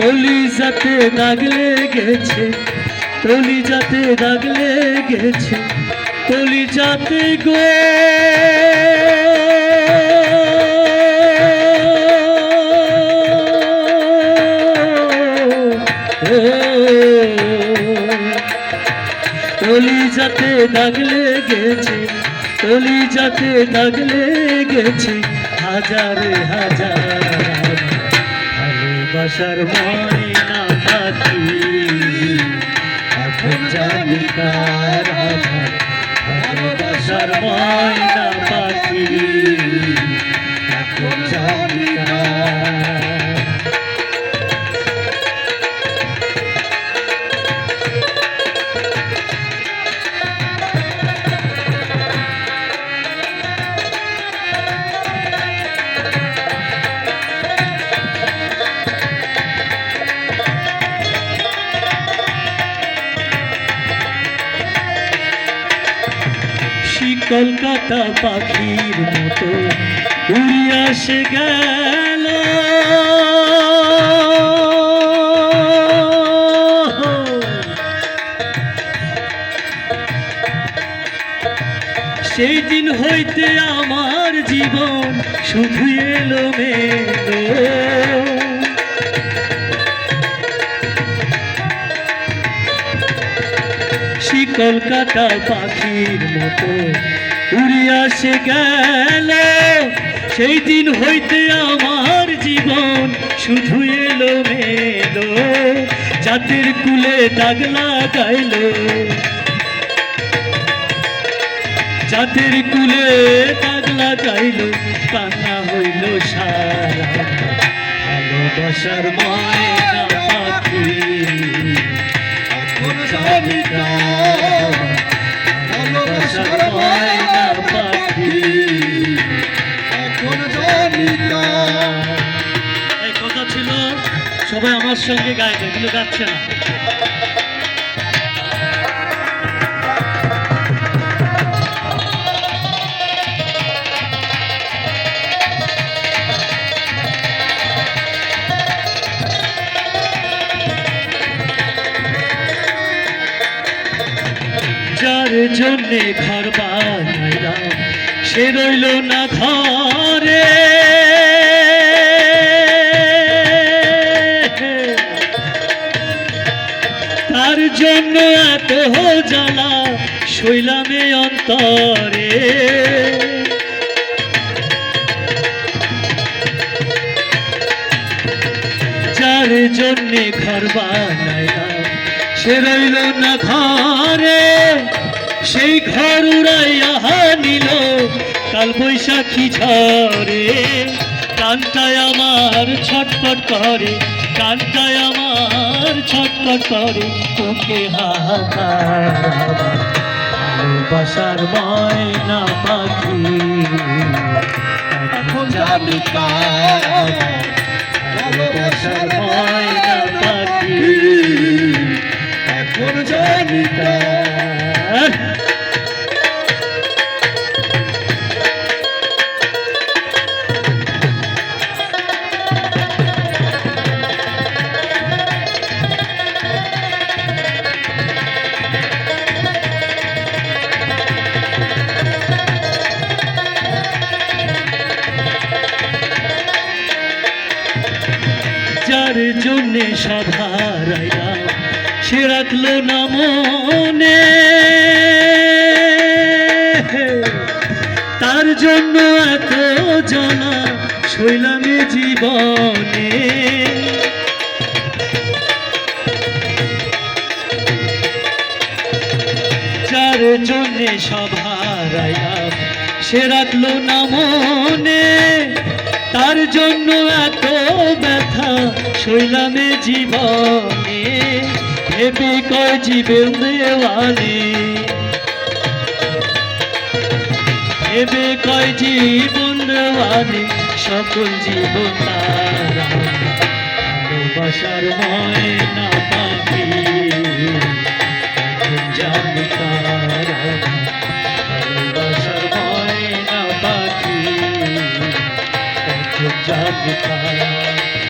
কলিজাতে দাগ লেগেছে, কলিজাতে দাগ লেগেছে, কলিজাতে গো কলিজাতে দাগ লেগেছে, কলিজাতে দাগ লেগেছে, হাজারে হাজার ভালোবাসার ময়না পাখি এখন জানি কার আধার। ভালোবাসার ময়না পাখি এখন জানি কার। কলকাতা পাখির মতো উড়িয়া সে গেল, সেই দিন হইতে আমার জীবন শুধু এলোমেলো। কলকাতা পাখির মতো উড়িয়া সে গেল, সেই দিন হইতে আমার জীবন শুধু এলোমেলো। জাতির কুলে দাগ লাগাইল, জাতির কুলে দাগ লাগাইল, কান্না হইল সারা। ভালোবাসার ময়না পাখি এখন জানি কার। ভালোবাসার ময়না পাখি এখন জানি কার। এই কথা ছিল সবাই আমার সঙ্গে গাইবে, কিন্তু গাচ্ছে না। যার জন্যে ঘর বানাইলাম সে রইল না ঘরে, তার জন্য এত জ্বালা শৈলামে অন্তরে। যার জন্যে ঘর বানাইলাম সে রইল না ঘরে, সেই ঘর উড়াইয়া নিল কাল বৈশাখী ঝড়ে। কানটায় আমার ছটফট করে, কানটায় আমার ছটফট করে, তোকে হাহাকার। ভালোবাসার ময়না পাখি এখন জানি কার। ভালোবাসার ময়না পাখি এখন জানি কার। যার জন্যে সব হারাইলাম সে রাখলো না মনে, তার জন্য এত জ্বালা শৈলামে জীবনে। যার জন্যে সব হারাইলাম সে রাখলো না মনে, তার জন্য এত ব্যথা শৈলামে জীবনে। ভেবে কয় জীবন দেওয়ালে, ভেবে কয় জীবন দেওয়ালে, সকল জীবন তারা। ভালোবাসার ময়না পাখি এখন জানি কার। ভালোবাসার ময়না পাখি এখন জানি কার।